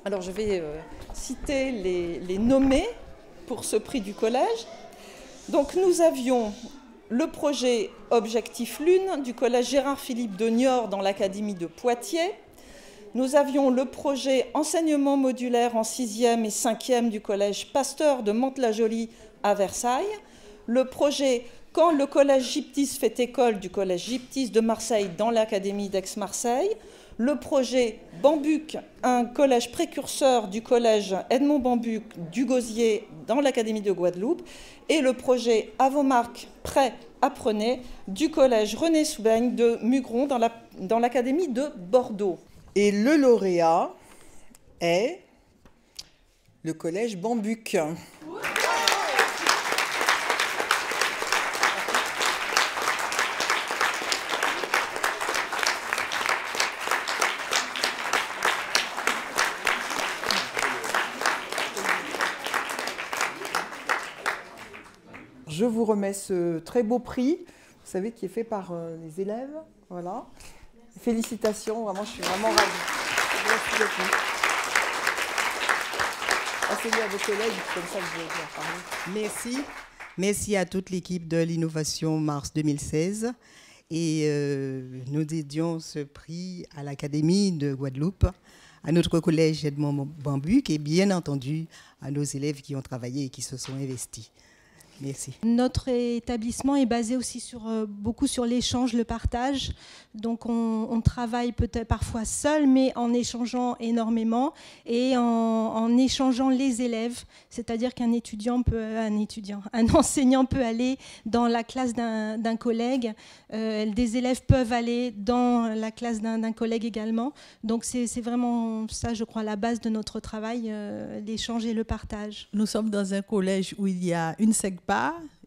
Alors je vais citer les nommés pour ce prix du collège. Donc nous avions le projet Objectif Lune du collège Gérard-Philippe de Niort dans l'académie de Poitiers. Nous avions le projet Enseignement modulaire en 6e et 5e du collège Pasteur de Mantes-la-Jolie à Versailles. Le projet Quand le collège Gyptis fait école du collège Gyptis de Marseille dans l'académie d'Aix-Marseille. Le projet Bambuc, un collège précurseur du collège Edmond Bambuc du Gosier dans l'académie de Guadeloupe. Et le projet Avomarc Prêt Apprenez du collège René Soubaigne de Mugron dans l'académie de Bordeaux. Et le lauréat est le collège Bambuc. Je vous remets ce très beau prix, vous savez, qui est fait par les élèves. Voilà. Félicitations, vraiment, je suis vraiment ravie. Merci beaucoup. Passez-le à vos collègues, comme ça vous allez en parler. Merci. Merci à toute l'équipe de l'Innovation Mars 2016. Et nous dédions ce prix à l'Académie de Guadeloupe, à notre collège Edmond Bambuc et bien entendu à nos élèves qui ont travaillé et qui se sont investis. Merci. Notre établissement est basé aussi beaucoup sur l'échange, le partage. Donc on travaille peut-être parfois seul, mais en échangeant énormément et en échangeant les élèves. C'est-à-dire qu'un enseignant peut aller dans la classe d'un collègue. Des élèves peuvent aller dans la classe d'un collègue également. Donc c'est vraiment ça, je crois, la base de notre travail, l'échange et le partage. Nous sommes dans un collège où il y a une SEGPA.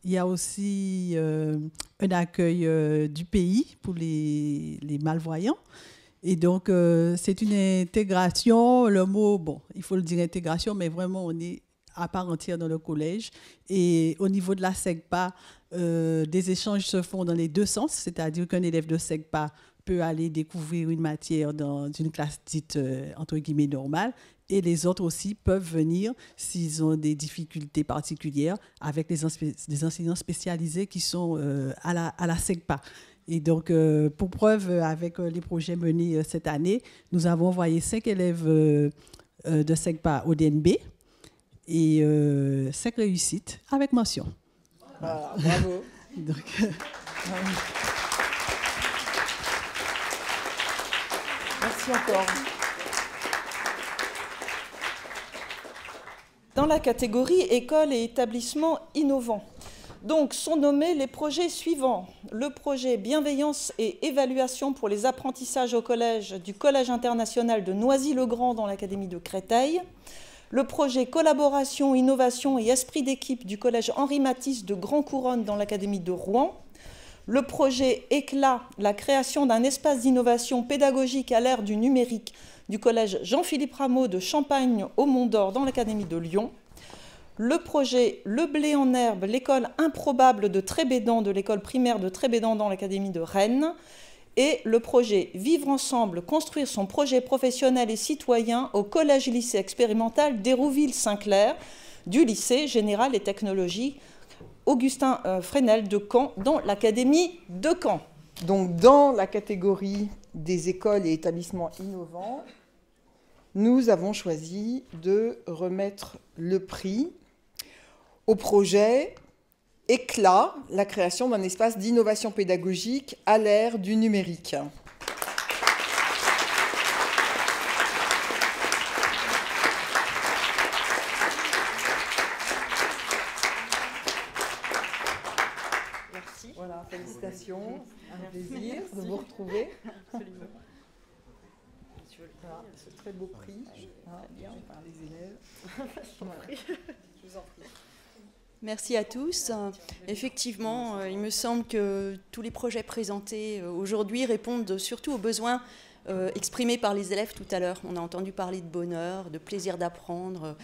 Il y a aussi un accueil du pays pour les malvoyants. Et donc, c'est une intégration. Le mot, bon, il faut le dire intégration, mais vraiment, on est à part entière dans le collège. Et au niveau de la SEGPA, des échanges se font dans les deux sens, c'est-à-dire qu'un élève de SEGPA peut aller découvrir une matière dans une classe dite, entre guillemets, normale. Et les autres aussi peuvent venir s'ils ont des difficultés particulières avec des enseignants spécialisés qui sont à la SEGPA. Et donc, pour preuve, avec les projets menés cette année, nous avons envoyé 5 élèves de SEGPA au DNB et 5 réussites avec mention. Voilà, bravo. Donc, Merci encore. Dans la catégorie écoles et établissements innovants. Donc sont nommés les projets suivants. Le projet Bienveillance et évaluation pour les apprentissages au collège du Collège international de Noisy-le-Grand dans l'académie de Créteil. Le projet Collaboration, innovation et esprit d'équipe du collège Henri Matisse de Grand Couronne dans l'académie de Rouen. Le projet Éclat, la création d'un espace d'innovation pédagogique à l'ère du numérique du collège Jean-Philippe Rameau de Champagne au Mont-d'Or dans l'académie de Lyon. Le projet Le Blé en herbe, l'école improbable de Trébédan de l'école primaire de Trébédan dans l'académie de Rennes. Et le projet Vivre ensemble, construire son projet professionnel et citoyen au collège-lycée expérimental d'Hérouville-Saint-Clair du lycée général et technologie Augustin Fresnel de Caen dans l'académie de Caen. Donc, dans la catégorie des écoles et établissements innovants, nous avons choisi de remettre le prix au projet Éclat, la création d'un espace d'innovation pédagogique à l'ère du numérique. Merci. Voilà, félicitations, un plaisir de vous retrouver. Absolument. Voilà, ce très beau prix par les élèves. Je vous en prie. Merci à tous. Effectivement, il me semble que tous les projets présentés aujourd'hui répondent surtout aux besoins exprimés par les élèves tout à l'heure. On a entendu parler de bonheur, de plaisir d'apprendre,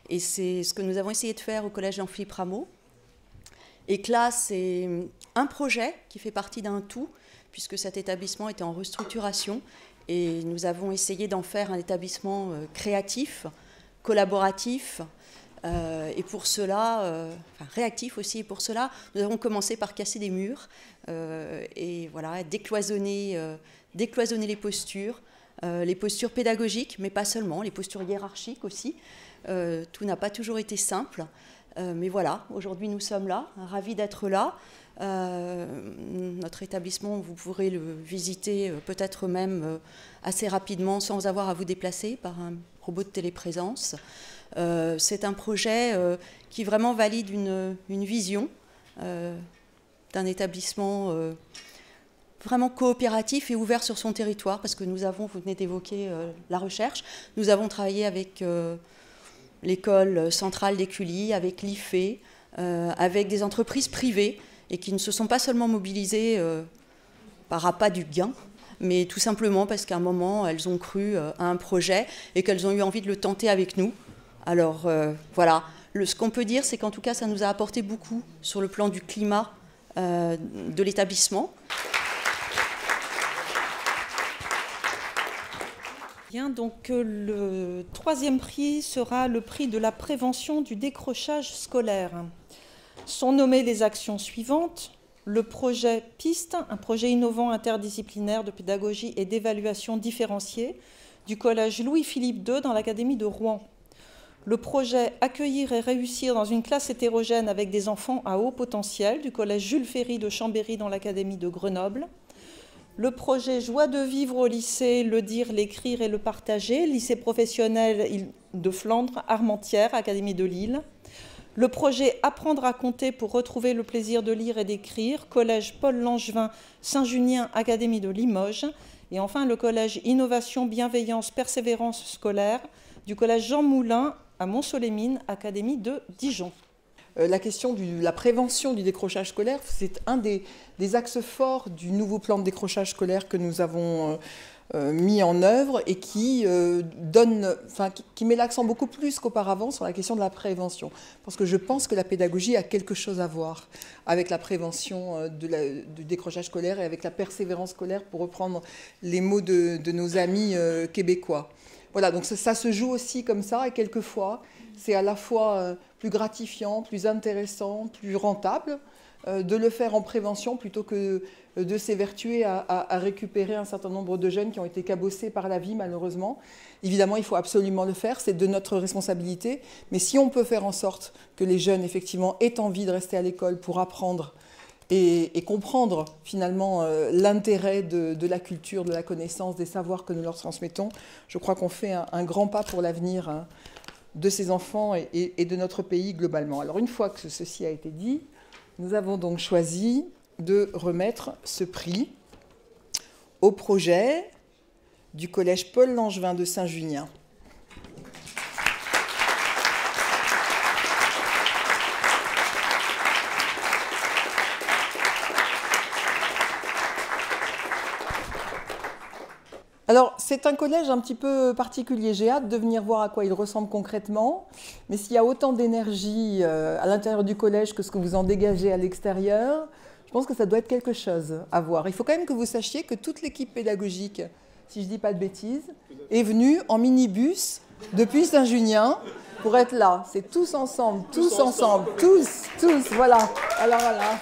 et c'est ce que nous avons essayé de faire au collège Jean-Philippe Rameau. Éclat, c'est un projet qui fait partie d'un tout, puisque cet établissement était en restructuration. Et nous avons essayé d'en faire un établissement créatif, collaboratif, et pour cela, réactif aussi. Et pour cela, nous avons commencé par casser des murs et voilà, décloisonner les postures pédagogiques, mais pas seulement, les postures hiérarchiques aussi. Tout n'a pas toujours été simple, mais voilà, aujourd'hui nous sommes là, ravis d'être là. Notre établissement, vous pourrez le visiter peut-être même assez rapidement sans avoir à vous déplacer par un robot de téléprésence. C'est un projet qui vraiment valide une vision d'un établissement vraiment coopératif et ouvert sur son territoire, parce que nous avons, vous venez d'évoquer la recherche, nous avons travaillé avec l'école centrale d'Écully, avec l'IFE, avec des entreprises privées, et qui ne se sont pas seulement mobilisées par appât du gain, mais tout simplement parce qu'à un moment, elles ont cru à un projet et qu'elles ont eu envie de le tenter avec nous. Alors voilà, ce qu'on peut dire, c'est qu'en tout cas, ça nous a apporté beaucoup sur le plan du climat de l'établissement. Bien, donc le troisième prix sera le prix de la prévention du décrochage scolaire. Sont nommées les actions suivantes. Le projet PISTE, un projet innovant interdisciplinaire de pédagogie et d'évaluation différenciée du collège Louis-Philippe II dans l'académie de Rouen. Le projet Accueillir et réussir dans une classe hétérogène avec des enfants à haut potentiel du collège Jules Ferry de Chambéry dans l'académie de Grenoble. Le projet Joie de vivre au lycée, le dire, l'écrire et le partager, lycée professionnel de Flandre, Armentières, académie de Lille. Le projet Apprendre à compter pour retrouver le plaisir de lire et d'écrire, collège Paul Langevin, Saint-Junien, académie de Limoges. Et enfin, le collège Innovation, Bienveillance, Persévérance scolaire du collège Jean Moulin à Mont-Solémine, académie de Dijon. La question de la prévention du décrochage scolaire, c'est un des axes forts du nouveau plan de décrochage scolaire que nous avons mis en œuvre et qui met l'accent beaucoup plus qu'auparavant sur la question de la prévention. Parce que je pense que la pédagogie a quelque chose à voir avec la prévention du décrochage scolaire et avec la persévérance scolaire, pour reprendre les mots de nos amis québécois. Voilà, donc ça se joue aussi comme ça, et quelquefois, c'est à la fois plus gratifiant, plus intéressant, plus rentable de le faire en prévention plutôt que de s'évertuer à récupérer un certain nombre de jeunes qui ont été cabossés par la vie, malheureusement. Évidemment, il faut absolument le faire, c'est de notre responsabilité. Mais si on peut faire en sorte que les jeunes, effectivement, aient envie de rester à l'école pour apprendre et comprendre, finalement, l'intérêt de la culture, de la connaissance, des savoirs que nous leur transmettons, je crois qu'on fait un grand pas pour l'avenir de ces enfants et de notre pays globalement. Alors, une fois que ceci a été dit, nous avons donc choisi de remettre ce prix au projet du collège Paul Langevin de Saint-Junien. Alors, c'est un collège un petit peu particulier. J'ai hâte de venir voir à quoi il ressemble concrètement. Mais s'il y a autant d'énergie à l'intérieur du collège que ce que vous en dégagez à l'extérieur, je pense que ça doit être quelque chose à voir. Il faut quand même que vous sachiez que toute l'équipe pédagogique, si je ne dis pas de bêtises, est venue en minibus depuis Saint-Junien pour être là. C'est tous ensemble, tous, voilà. Alors voilà.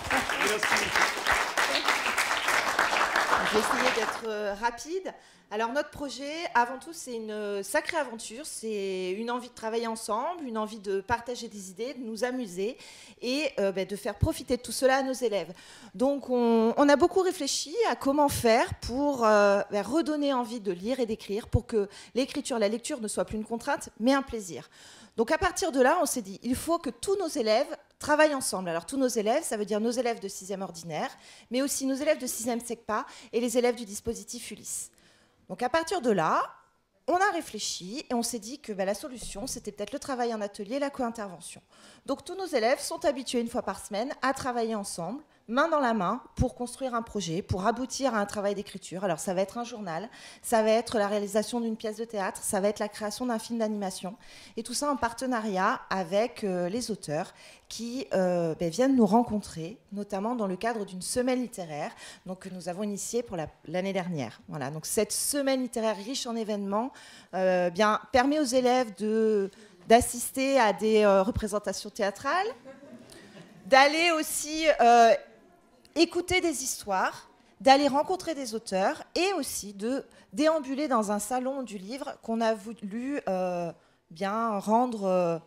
Je vais essayer d'être rapide. Alors notre projet, avant tout, c'est une sacrée aventure. C'est une envie de travailler ensemble, une envie de partager des idées, de nous amuser et de faire profiter de tout cela à nos élèves. Donc on a beaucoup réfléchi à comment faire pour redonner envie de lire et d'écrire, pour que l'écriture, la lecture ne soit plus une contrainte, mais un plaisir. Donc à partir de là, on s'est dit, il faut que tous nos élèves travaillent ensemble. Alors tous nos élèves, ça veut dire nos élèves de 6e ordinaire, mais aussi nos élèves de 6e SECPA et les élèves du dispositif Ulysse. Donc à partir de là, on a réfléchi et on s'est dit que la solution, c'était peut-être le travail en atelier, la co-intervention. Donc tous nos élèves sont habitués une fois par semaine à travailler ensemble main dans la main pour construire un projet, pour aboutir à un travail d'écriture. Alors ça va être un journal, ça va être la réalisation d'une pièce de théâtre, ça va être la création d'un film d'animation. Et tout ça en partenariat avec les auteurs qui viennent nous rencontrer, notamment dans le cadre d'une semaine littéraire que nous avons initiée pour l'année dernière. Voilà, donc cette semaine littéraire riche en événements permet aux élèves d'assister à des représentations théâtrales, d'aller aussi écouter des histoires, d'aller rencontrer des auteurs et aussi de déambuler dans un salon du livre qu'on a voulu rendre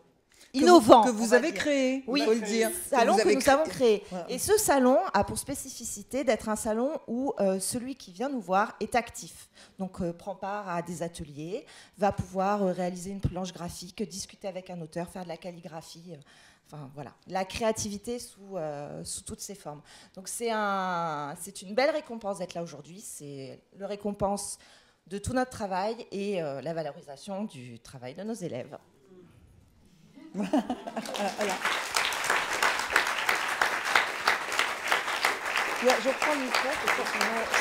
innovant. Que vous avez créé, oui, il faut le dire. Salon que nous avons créé. Voilà. Et ce salon a pour spécificité d'être un salon où celui qui vient nous voir est actif. Donc prend part à des ateliers, va pouvoir réaliser une planche graphique, discuter avec un auteur, faire de la calligraphie. Enfin, voilà, la créativité sous toutes ses formes. Donc c'est une belle récompense d'être là aujourd'hui. C'est la récompense de tout notre travail et la valorisation du travail de nos élèves. Voilà. Je prends le micro.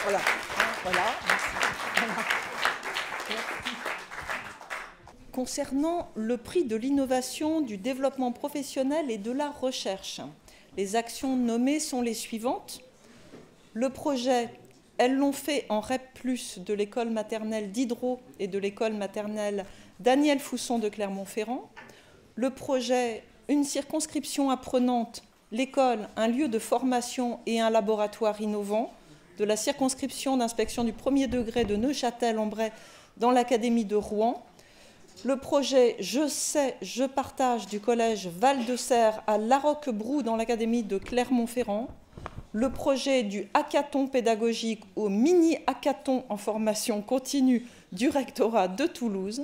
Voilà. Voilà. Merci. Concernant le prix de l'innovation, du développement professionnel et de la recherche, les actions nommées sont les suivantes. Le projet « Elles l'ont fait en REP+, de l'école maternelle d'Hydro et de l'école maternelle Daniel Fousson de Clermont-Ferrand. Le projet « Une circonscription apprenante, l'école, un lieu de formation et un laboratoire innovant » de la circonscription d'inspection du premier degré de Neuchâtel-en-Bray dans l'académie de Rouen. Le projet « Je sais, je partage » du collège Val-de-Serre à Laroque-Brou dans l'académie de Clermont-Ferrand. Le projet du hackathon pédagogique au mini-hackathon en formation continue du rectorat de Toulouse.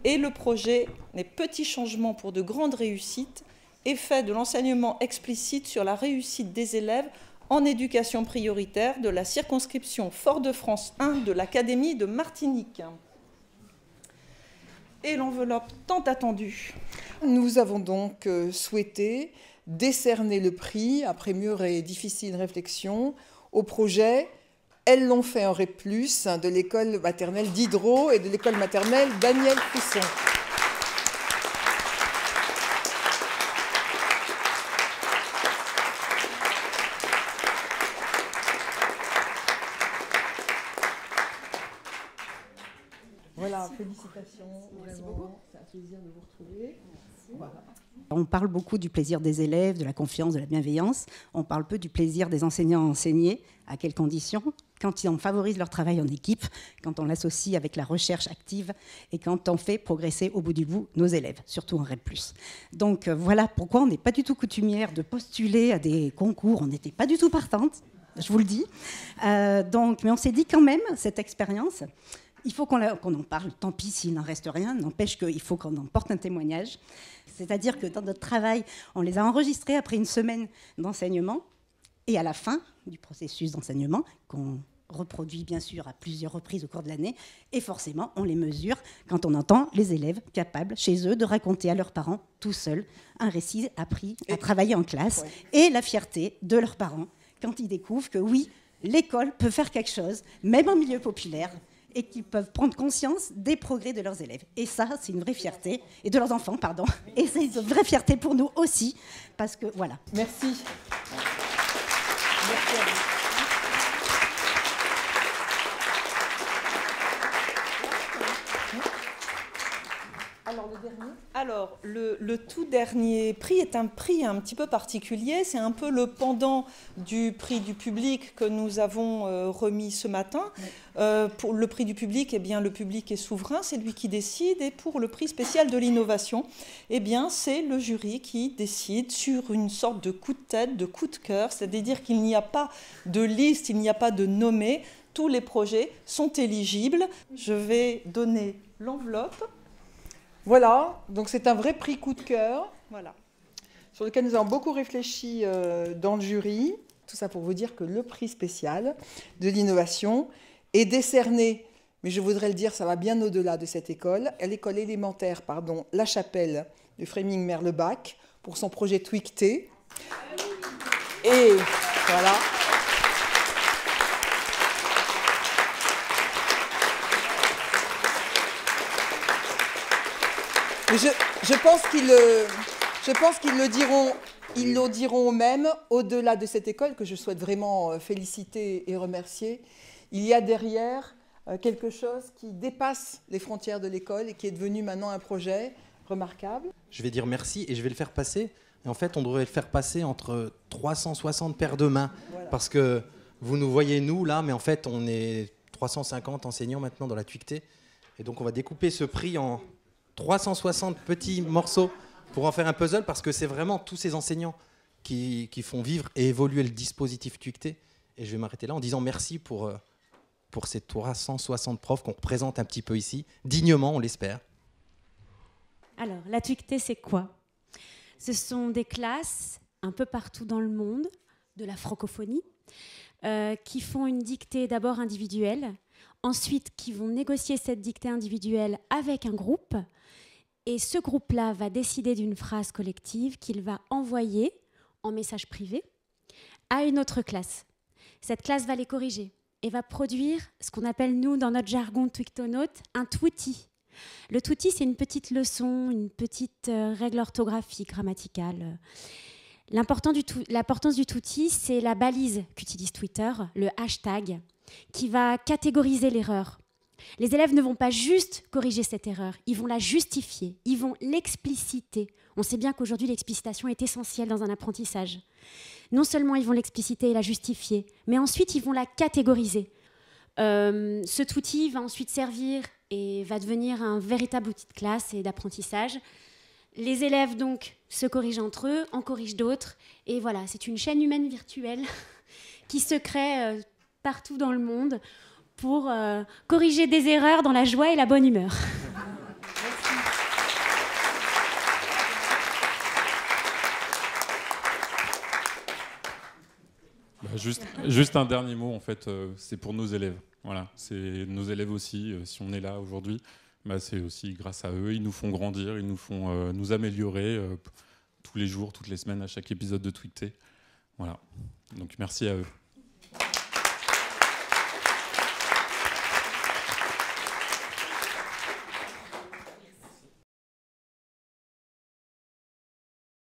Et le projet « Les petits changements pour de grandes réussites » effet de l'enseignement explicite sur la réussite des élèves en éducation prioritaire de la circonscription Fort-de-France 1 de l'Académie de Martinique. Et l'enveloppe tant attendue. Nous avons donc souhaité décerner le prix, après mûre et difficile réflexion, au projet « Elles l'ont fait en REP+, de l'école maternelle d'Hydro et de l'école maternelle Daniel Fousson. Voilà, félicitations. Merci beaucoup. C'est un plaisir de vous retrouver. Voilà. On parle beaucoup du plaisir des élèves, de la confiance, de la bienveillance. On parle peu du plaisir des enseignants à enseigner. À quelles conditions? Quand on favorise leur travail en équipe, quand on l'associe avec la recherche active et quand on fait progresser au bout du bout nos élèves, surtout en REP+. Donc voilà pourquoi on n'est pas du tout coutumière de postuler à des concours. On n'était pas du tout partante, je vous le dis. Mais on s'est dit quand même, cette expérience, il faut qu'on en parle, tant pis s'il n'en reste rien, n'empêche qu'il faut qu'on en porte un témoignage. C'est-à-dire que dans notre travail, on les a enregistrés après une semaine d'enseignement et à la fin du processus d'enseignement, qu'on reproduit bien sûr à plusieurs reprises au cours de l'année, et forcément on les mesure quand on entend les élèves capables chez eux de raconter à leurs parents tout seuls un récit appris à travailler en classe, et la fierté de leurs parents quand ils découvrent que oui, l'école peut faire quelque chose, même en milieu populaire, et qu'ils peuvent prendre conscience des progrès de leurs élèves. Et ça, c'est une vraie fierté, et de leurs enfants, pardon. Et c'est une vraie fierté pour nous aussi, parce que voilà. Merci. Merci à vous. Alors, le dernier ? Alors, le tout dernier prix est un prix un petit peu particulier. C'est un peu le pendant du prix du public que nous avons remis ce matin. Pour le prix du public, eh bien, le public est souverain, c'est lui qui décide. Et pour le prix spécial de l'innovation, eh bien, c'est le jury qui décide sur une sorte de coup de tête, de coup de cœur. C'est-à-dire qu'il n'y a pas de liste, il n'y a pas de nommé. Tous les projets sont éligibles. Je vais donner l'enveloppe. Voilà, donc c'est un vrai prix coup de cœur, voilà, sur lequel nous avons beaucoup réfléchi dans le jury. Tout ça pour vous dire que le prix spécial de l'innovation est décerné, mais je voudrais le dire, ça va bien au-delà de cette école, à l'école élémentaire, La Chapelle de Fréming-Merlebach, pour son projet Twicté. Et voilà. Je pense qu'ils le diront. Ils le diront même, au-delà de cette école, que je souhaite vraiment féliciter et remercier, il y a derrière quelque chose qui dépasse les frontières de l'école et qui est devenu maintenant un projet remarquable. Je vais dire merci et je vais le faire passer. Et en fait, on devrait le faire passer entre 360 paires de mains. Voilà. Parce que vous nous voyez, nous, là, mais en fait, on est 350 enseignants maintenant dans la TUICT. Et donc, on va découper ce prix en 360 petits morceaux pour en faire un puzzle, parce que c'est vraiment tous ces enseignants qui font vivre et évoluer le dispositif TUICT. Et je vais m'arrêter là en disant merci pour ces 360 profs qu'on représente un petit peu ici, dignement, on l'espère. Alors, la TUICT, c'est quoi? Ce sont des classes un peu partout dans le monde, de la francophonie, qui font une dictée d'abord individuelle, ensuite qui vont négocier cette dictée individuelle avec un groupe. Et ce groupe-là va décider d'une phrase collective qu'il va envoyer en message privé à une autre classe. Cette classe va les corriger et va produire ce qu'on appelle, nous, dans notre jargon twictonaute, un twouti. Le twouti, c'est une petite leçon, une petite règle orthographique, grammaticale. L'importance du twouti, c'est la balise qu'utilise Twitter, le hashtag, qui va catégoriser l'erreur. Les élèves ne vont pas juste corriger cette erreur, ils vont la justifier, ils vont l'expliciter. On sait bien qu'aujourd'hui, l'explicitation est essentielle dans un apprentissage. Non seulement ils vont l'expliciter et la justifier, mais ensuite ils vont la catégoriser. Cet outil va ensuite servir et va devenir un véritable outil de classe et d'apprentissage. Les élèves donc se corrigent entre eux, en corrigent d'autres, et voilà, c'est une chaîne humaine virtuelle qui se crée partout dans le monde pour corriger des erreurs dans la joie et la bonne humeur. Juste un dernier mot, en fait, c'est pour nos élèves. Voilà, c'est nos élèves aussi. Si on est là aujourd'hui, c'est aussi grâce à eux. Ils nous font grandir, ils nous font nous améliorer tous les jours, toutes les semaines, à chaque épisode de TUICT. Voilà, donc merci à eux.